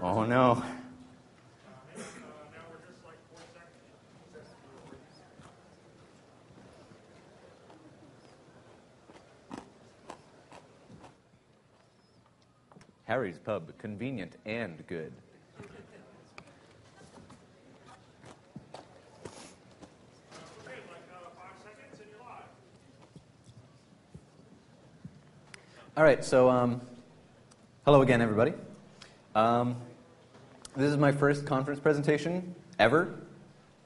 Oh, no. Now we're just like 4 seconds. Harry's Pub, convenient and good. Okay, like 5 seconds and you're live. All right, so hello again, everybody. This is my first conference presentation ever,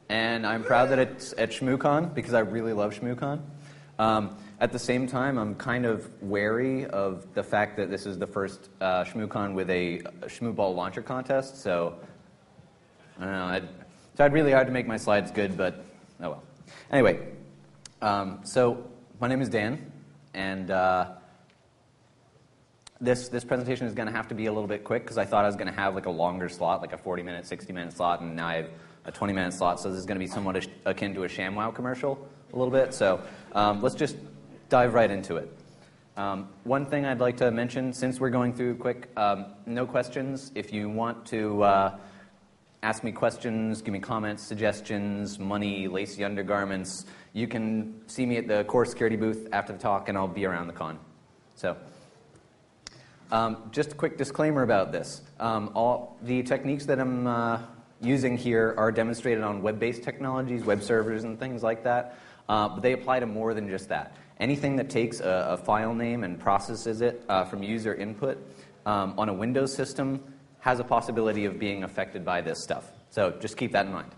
and I'm proud that it's at Shmoocon because I really love Shmoocon. At the same time, I'm kind of wary of the fact that this is the first Shmoocon with a Shmooball launcher contest, so I don't know. I tried really hard to make my slides good, but oh well. Anyway, so my name is Dan, and this presentation is going to have to be a little bit quick because I thought I was going to have like a longer slot, like a 40-minute, 60-minute slot, and now I have a 20-minute slot, so this is going to be somewhat akin to a ShamWow commercial a little bit. So let's just dive right into it. One thing I'd like to mention, since we're going through quick, no questions. If you want to ask me questions, give me comments, suggestions, money, lacy undergarments, you can see me at the core security booth after the talk, and I'll be around the con. So. Just a quick disclaimer about this. All the techniques that I'm using here are demonstrated on web-based technologies, web servers, and things like that. But they apply to more than just that. Anything that takes a file name and processes it from user input on a Windows system has a possibility of being affected by this stuff. So just keep that in mind.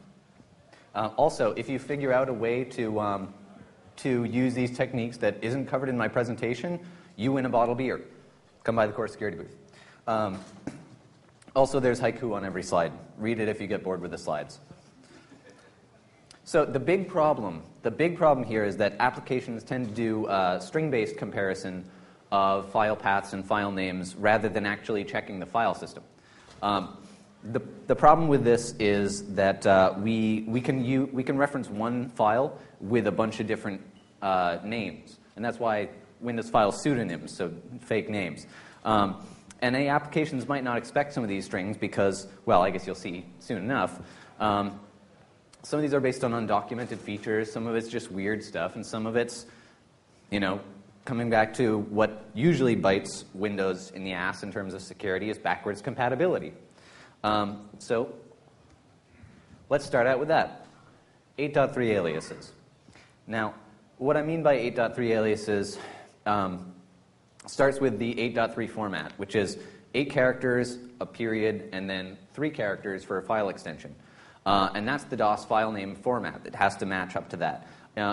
Also, if you figure out a way to use these techniques that isn't covered in my presentation, you win a bottle of beer. Come by the core security booth. Also, there's haiku on every slide. Read it if you get bored with the slides. So the big problem here is that applications tend to do string-based comparison of file paths and file names rather than actually checking the file system. The problem with this is that we can reference one file with a bunch of different names, and that's why Windows file pseudonyms, so fake names. NA applications might not expect some of these strings because, well, I guess you'll see soon enough. Some of these are based on undocumented features, some of it's just weird stuff, and some of it's, coming back to what usually bites Windows in the ass in terms of security is backwards compatibility. So let's start out with that. 8.3 aliases. Now, what I mean by 8.3 aliases starts with the 8.3 format, which is 8 characters, a period, and then 3 characters for a file extension. And that's the DOS file name format. It has to match up to that.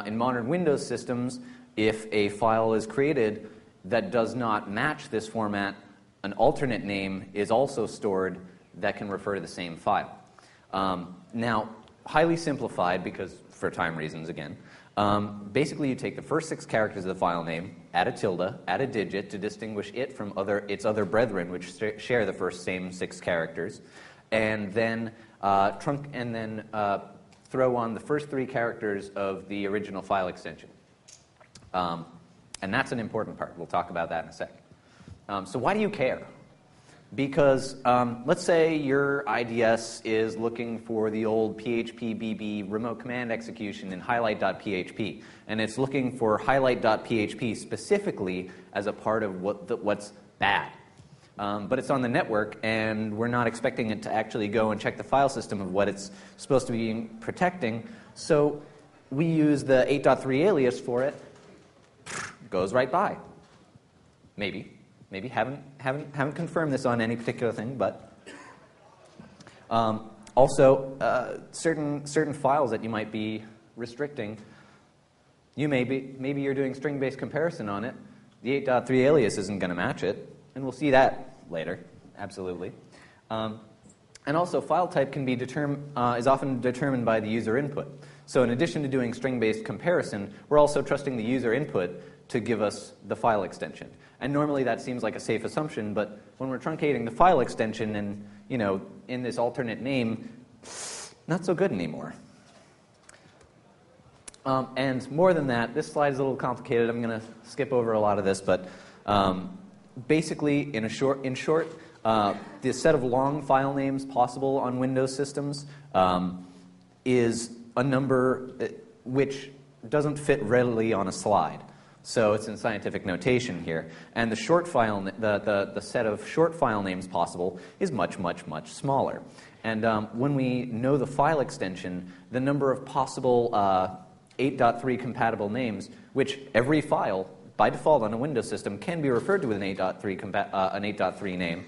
In modern Windows systems, if a file is created that does not match this format, an alternate name is also stored that can refer to the same file. Now, highly simplified, because for time reasons again, basically you take the first 6 characters of the file name, add a tilde, add a digit to distinguish it from its other brethren, which share the first same 6 characters, and then throw on the first 3 characters of the original file extension. And that's an important part. We'll talk about that in a sec. So why do you care? Because let's say your IDS is looking for the old PHP-BB remote command execution in highlight.php, and it's looking for highlight.php specifically as a part of what's bad. But it's on the network, and we're not expecting it to actually go and check the file system of what it's supposed to be protecting, so we use the 8.3 alias for it. Goes right by. Maybe haven't confirmed this on any particular thing, but also certain files that you might be restricting, maybe you're doing string-based comparison on it. The 8.3 alias isn't going to match it, and we'll see that later. Absolutely. And also, file type can be is often determined by the user input. So in addition to doing string-based comparison, we're also trusting the user input to give us the file extension. And normally that seems like a safe assumption, but when we're truncating the file extension and, in this alternate name, not so good anymore. And more than that, this slide is a little complicated. I'm going to skip over a lot of this, but basically, in short, The set of long file names possible on Windows systems is a number which doesn't fit readily on a slide. So it's in scientific notation here. And the short file, the set of short file names possible is much, much, much smaller. And when we know the file extension, the number of possible 8.3 compatible names, which every file, by default on a Windows system, can be referred to with an 8.3 name,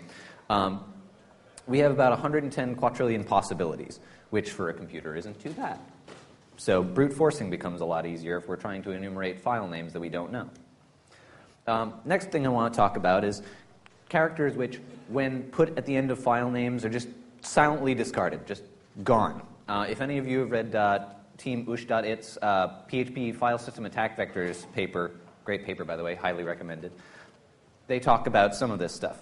we have about 110 quadrillion possibilities, which for a computer isn't too bad. So brute forcing becomes a lot easier if we're trying to enumerate file names that we don't know. Next thing I want to talk about is characters which, when put at the end of file names, are just silently discarded, just gone. If any of you have read Team Ush.it's PHP file system attack vectors paper, great paper by the way, highly recommended, they talk about some of this stuff.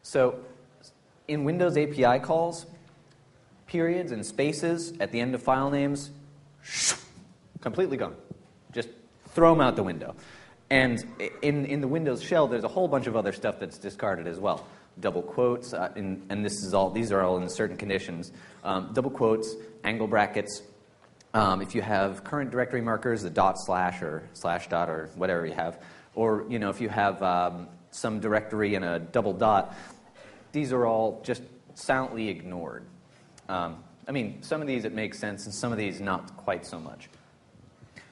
So in Windows API calls, periods and spaces at the end of file names, completely gone. Just throw them out the window. And in the Windows shell, there's a whole bunch of other stuff that's discarded as well. Double quotes, and these are all in certain conditions. Double quotes, angle brackets. If you have current directory markers, the dot slash or slash dot or whatever you have, or if you have some directory and a double dot, these are all just silently ignored. Some of these it makes sense, and some of these not quite so much.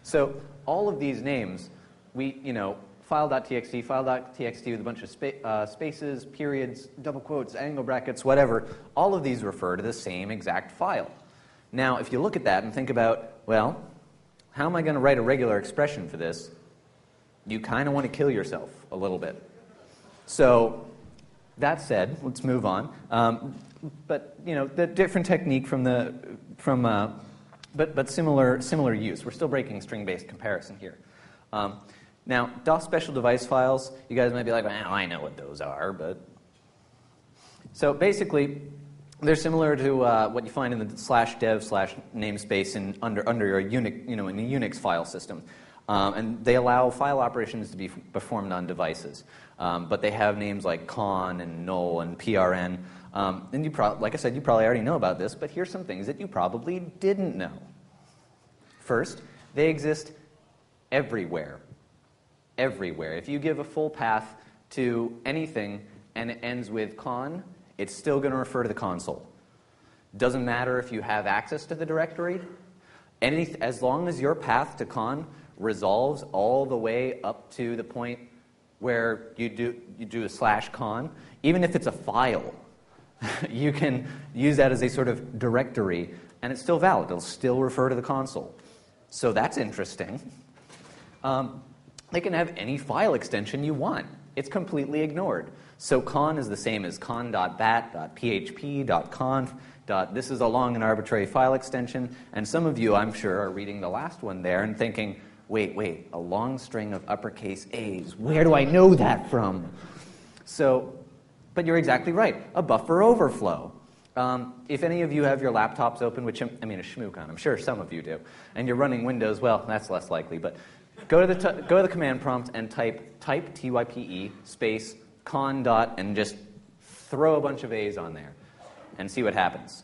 So all of these names, file.txt with a bunch of spaces, periods, double quotes, angle brackets, whatever, all of these refer to the same exact file. Now, if you look at that and think about, well, how am I going to write a regular expression for this? You kind of want to kill yourself a little bit. So that said, let's move on. But the different technique but similar use. We're still breaking string-based comparison here. Now, DOS special device files, you guys might be like, well, I know what those are, but so basically, they're similar to what you find in the /dev/namespace under your Unix, in a Unix file system, and they allow file operations to be performed on devices. But they have names like con and null and prn. And like I said, you probably already know about this, but here's some things that you probably didn't know. First, they exist everywhere. Everywhere. If you give a full path to anything and it ends with con, it's still going to refer to the console. Doesn't matter if you have access to the directory. As long as your path to con resolves all the way up to the point where you do a /con, even if it's a file, you can use that as a sort of directory, and it's still valid. It'll still refer to the console. So that's interesting. They can have any file extension you want. It's completely ignored. So con is the same as con.bat, .php, .conf. This is a long and arbitrary file extension, and some of you, I'm sure, are reading the last one there and thinking, wait, a long string of uppercase A's. Where do I know that from? But you're exactly right, a buffer overflow. If any of you have your laptops open, which a Shmoocon, I'm sure some of you do, and you're running Windows, well, that's less likely, but go to the command prompt and type TYPE space con dot and just throw a bunch of A's on there and see what happens.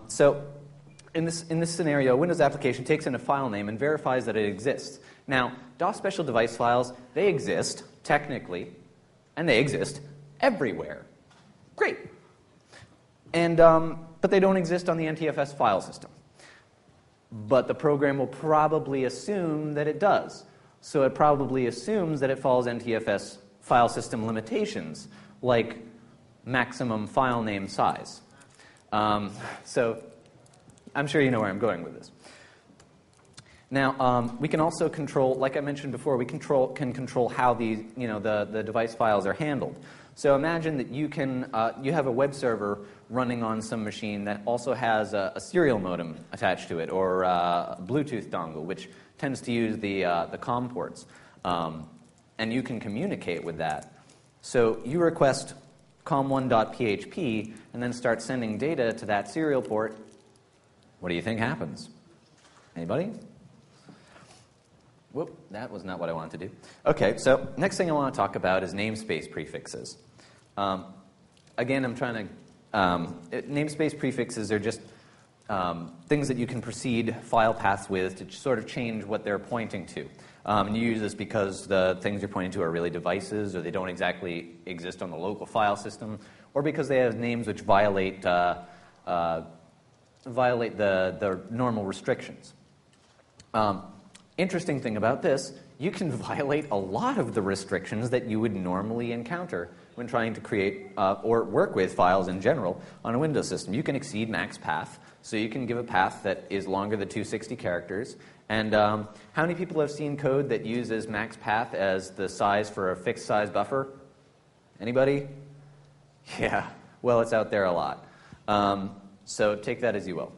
So in this scenario, a Windows application takes in a file name and verifies that it exists. Now, DOS special device files, they exist technically, and they exist everywhere. Great. And but they don't exist on the NTFS file system. But the program will probably assume that it does. So it probably assumes that it follows NTFS file system limitations, like maximum file name size. So I'm sure you know where I'm going with this. Now, we can also control, like I mentioned before, we can control how the device files are handled. So imagine that you have a web server running on some machine that also has a serial modem attached to it, or a Bluetooth dongle, which tends to use the COM ports, and you can communicate with that. So you request com1.php and then start sending data to that serial port. What do you think happens? Anybody? Whoop, that was not what I wanted to do. Okay, so next thing I want to talk about is namespace prefixes. Again, I'm trying to... namespace prefixes are just things that you can precede file paths with to sort of change what they're pointing to. And you use this because the things you're pointing to are really devices, or they don't exactly exist on the local file system, or because they have names which violate the normal restrictions. Interesting thing about this, you can violate a lot of the restrictions that you would normally encounter when trying to create or work with files in general on a Windows system. You can exceed max path, so you can give a path that is longer than 260 characters. And how many people have seen code that uses max path as the size for a fixed size buffer? Anybody? Yeah, well, it's out there a lot. So take that as you will.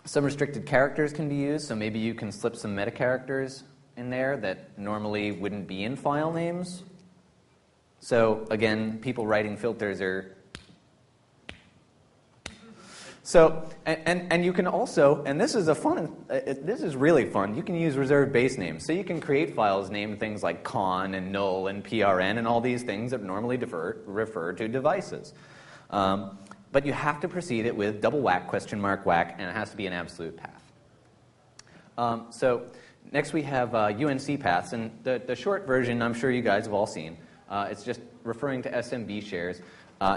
Some restricted characters can be used, so maybe you can slip some meta characters in there that normally wouldn't be in file names. So again, people writing filters are... So, and you can also, and this is this is really fun, you can use reserved base names. So you can create files named things like con and null and prn and all these things that normally refer to devices. But you have to precede it with double whack, question mark whack, and it has to be an absolute path. So next we have UNC paths, and the short version I'm sure you guys have all seen. It's just referring to SMB shares.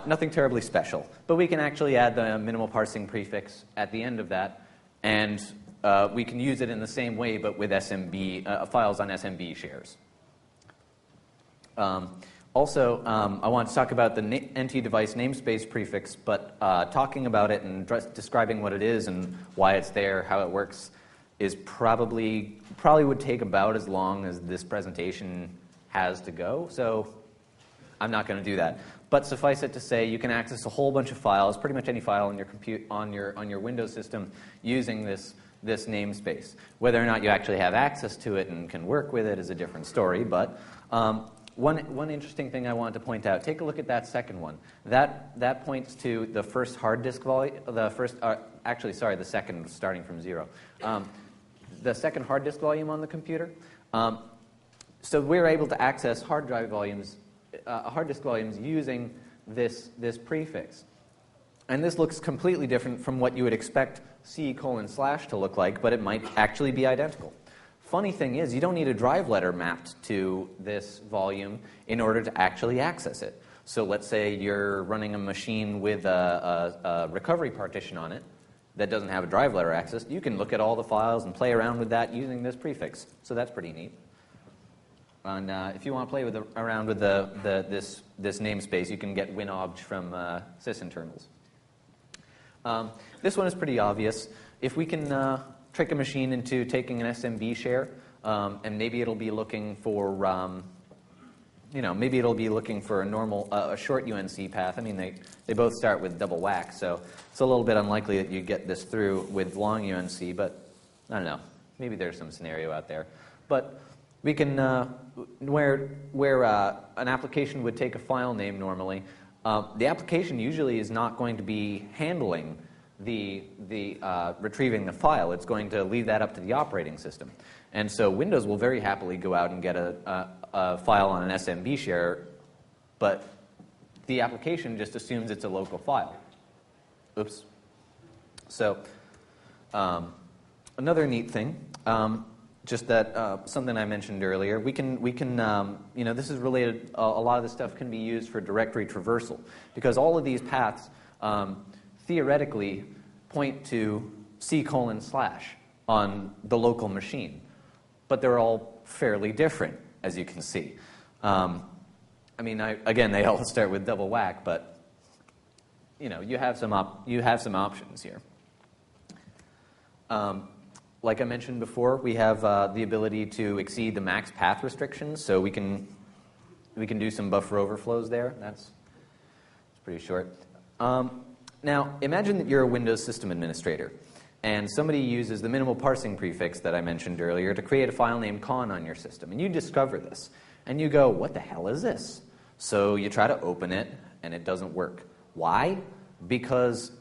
Nothing terribly special, but we can actually add the minimal parsing prefix at the end of that, and we can use it in the same way, but with SMB files on SMB shares. Also, I want to talk about the NT device namespace prefix, but talking about it and describing what it is and why it's there, how it works, is probably would take about as long as this presentation has to go. So I'm not going to do that. But suffice it to say, you can access a whole bunch of files, pretty much any file on your on your Windows system, using this namespace. Whether or not you actually have access to it and can work with it is a different story. But one interesting thing I wanted to point out: take a look at that second one. That points to the first hard disk volume. The second, starting from 0. The second hard disk volume on the computer. So we're able to access hard disk volumes using this prefix. And this looks completely different from what you would expect C:/ to look like, but it might actually be identical. Funny thing is, you don't need a drive letter mapped to this volume in order to actually access it. So let's say you're running a machine with a recovery partition on it that doesn't have a drive letter access. You can look at all the files and play around with that using this prefix. So that's pretty neat. And if you want to play around with this namespace, you can get winobj from sysinternals. This one is pretty obvious. If we can trick a machine into taking an SMB share, and maybe it'll be looking for, maybe it'll be looking for a normal, a short UNC path. I mean, they both start with double whack, so it's a little bit unlikely that you get this through with long UNC. But I don't know. Maybe there's some scenario out there, but we can, where an application would take a file name normally, the application usually is not going to be handling the retrieving the file. It's going to leave that up to the operating system. And so Windows will very happily go out and get a file on an SMB share, but the application just assumes it's a local file. Oops. So another neat thing, just that something I mentioned earlier, we can this is related, a lot of this stuff can be used for directory traversal, because all of these paths theoretically point to C:/ on the local machine, but they're all fairly different, as you can see. Again, they all start with double whack, but you have some options here. Like I mentioned before, we have the ability to exceed the max path restrictions, so we can do some buffer overflows there. That's pretty short. Now, imagine that you're a Windows system administrator, and somebody uses the minimal parsing prefix that I mentioned earlier to create a file named con on your system, and you discover this, and you go, what the hell is this? So you try to open it, and it doesn't work. Why? Because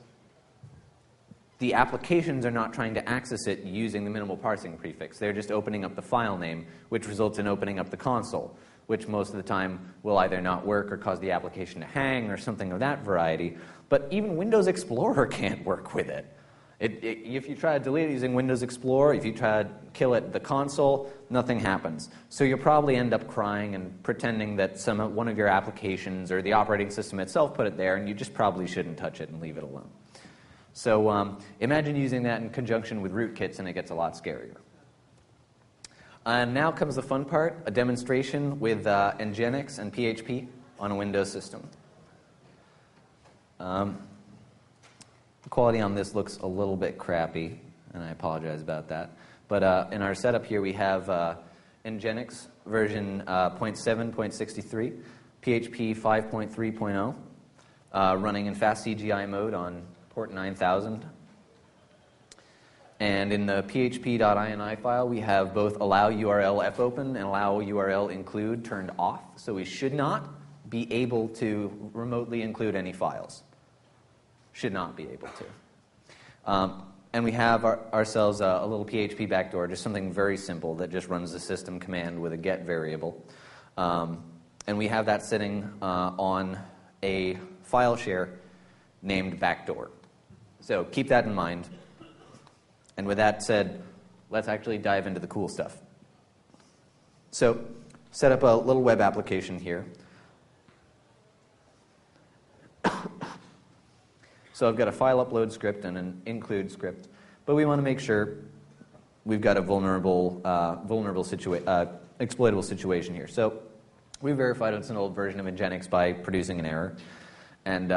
the applications are not trying to access it using the minimal parsing prefix. They're just opening up the file name, which results in opening up the console, which most of the time will either not work or cause the application to hang or something of that variety. But even Windows Explorer can't work with it. If you try to delete it using Windows Explorer, if you try to kill it the console, nothing happens. So you'll probably end up crying and pretending that one of your applications or the operating system itself put it there, and you just probably shouldn't touch it and leave it alone. So imagine using that in conjunction with rootkits, and it gets a lot scarier. And now comes the fun part, a demonstration with Nginx and PHP on a Windows system. The quality on this looks a little bit crappy, and I apologize about that. But in our setup here, we have Nginx version 0.7.63, PHP 5.3.0, running in fast CGI mode on port 9000. And in the php.ini file, we have both allow URL fopen and allow URL include turned off. So we should not be able to remotely include any files. Should not be able to. And we have ourselves a little PHP backdoor, just something very simple that just runs the system command with a get variable. And we have that sitting on a file share named backdoor. So keep that in mind. And with that said, let's actually dive into the cool stuff. So set up a little web application here. So I've got a file upload script and an include script, but we want to make sure we've got a exploitable situation here. So we verified it's an old version of Nginx by producing an error, and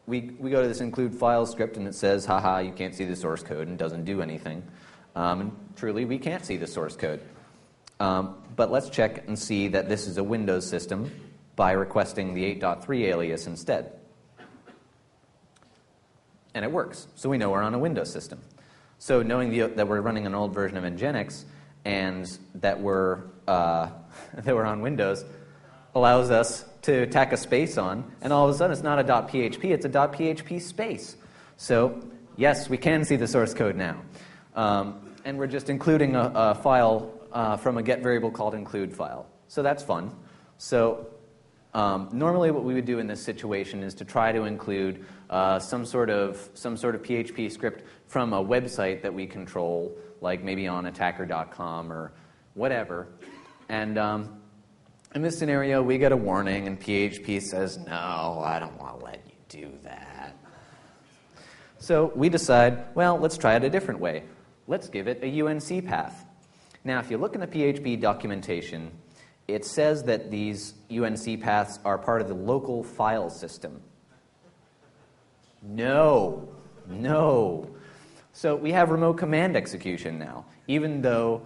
we go to this include file script, and it says, haha, you can't see the source code, and doesn't do anything. And truly, we can't see the source code. But let's check and see that this is a Windows system by requesting the 8.3 alias instead. And it works. So we know we're on a Windows system. So knowing that we're running an old version of Nginx and that we're on Windows allows us to tack a space on, and all of a sudden it's not a .php, it's a .php space. So yes, we can see the source code now. And we're just including a file from a get variable called include file. So that's fun. So normally what we would do in this situation is to try to include some sort of PHP script from a website that we control, like maybe on attacker.com or whatever. And in this scenario, we get a warning, and PHP says, no, I don't want to let you do that. So we decide, well, let's try it a different way. Let's give it a UNC path. Now, if you look in the PHP documentation, it says that these UNC paths are part of the local file system. No. So we have remote command execution now, even though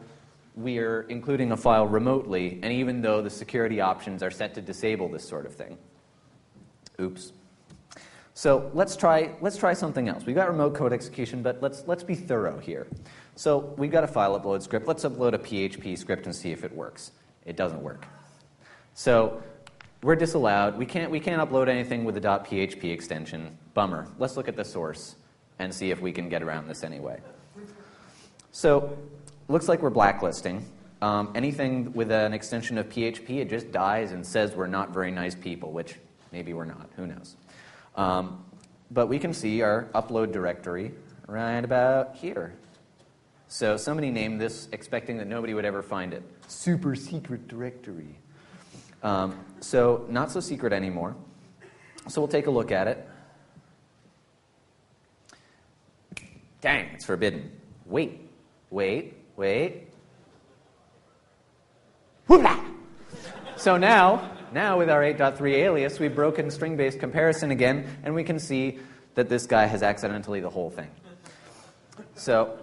we're including a file remotely, and even though the security options are set to disable this sort of thing. Oops. So let's try something else. We've got remote code execution, but let's be thorough here. So we've got a file upload script. Let's upload a PHP script and see if it works. It doesn't work. So we're disallowed. We can't upload anything with a .php extension. Bummer. Let's look at the source and see if we can get around this anyway. So looks like we're blacklisting. Anything with an extension of PHP, it just dies and says we're not very nice people, which maybe we're not. Who knows? But we can see our upload directory right about here. So somebody named this expecting that nobody would ever find it. Super secret directory. So not so secret anymore. So we'll take a look at it. Dang, it's forbidden. Wait. Whoopla! So now with our 8.3 alias, we've broken string-based comparison again, and we can see that this guy has accidentally the whole thing. So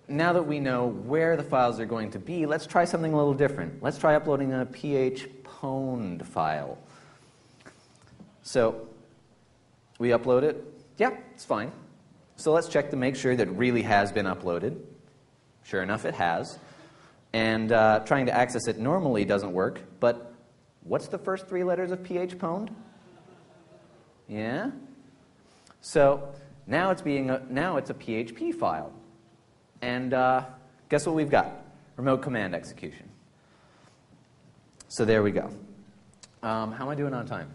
now that we know where the files are going to be, let's try something a little different. Let's try uploading a phpwned file. So we upload it. Yeah, it's fine. So let's check to make sure that it really has been uploaded. Sure enough, it has. And trying to access it normally doesn't work, but what's the first three letters of phpwned? Yeah? So now it's a PHP file. And guess what we've got? Remote command execution. So there we go. How am I doing on time?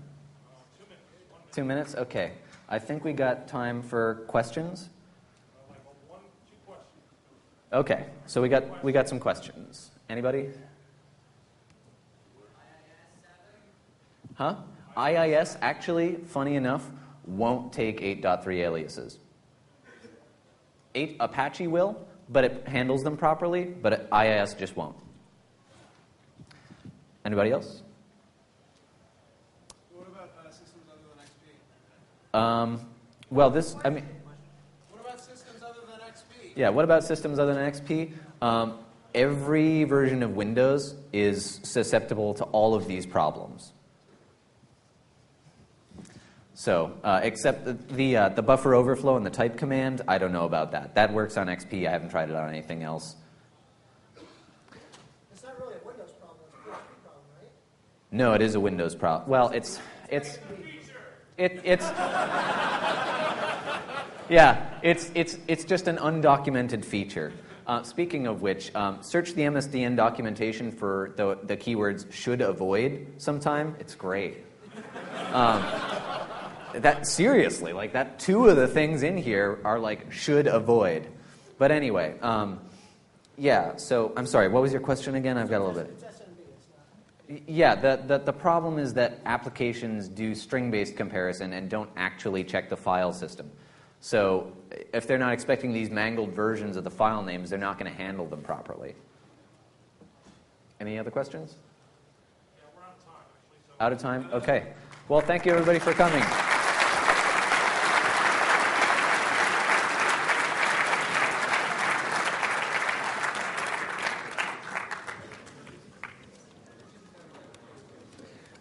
2 minutes? Okay. I think we got time for questions. Okay. So we got some questions. Anybody? Huh? IIS actually, funny enough, won't take 8.3 aliases. Apache will, but it handles them properly, but IIS just won't. Anybody else? What about systems other than XP? What about systems other than XP? Yeah, what about systems other than XP? Every version of Windows is susceptible to all of these problems. So, except the buffer overflow and the type command, I don't know about that. That works on XP. I haven't tried it on anything else. It's not really a Windows problem. It's a PHP problem, right? No, it is a Windows problem. Well, it's just an undocumented feature. Speaking of which, search the MSDN documentation for the keywords should avoid sometime. It's great. Seriously, like that, 2 of the things in here are like should avoid. But anyway, yeah, so I'm sorry, what was your question again? I've got a little bit. It's SMB, it's not. Yeah, the problem is that applications do string-based comparison and don't actually check the file system. So if they're not expecting these mangled versions of the file names, they're not going to handle them properly. Any other questions? Yeah, we're out of time, actually. So Out of time? Okay. Well, thank you, everybody, for coming.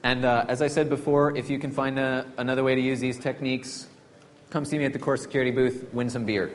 And as I said before, if you can find another way to use these techniques, come see me at the Core Security booth, win some beer.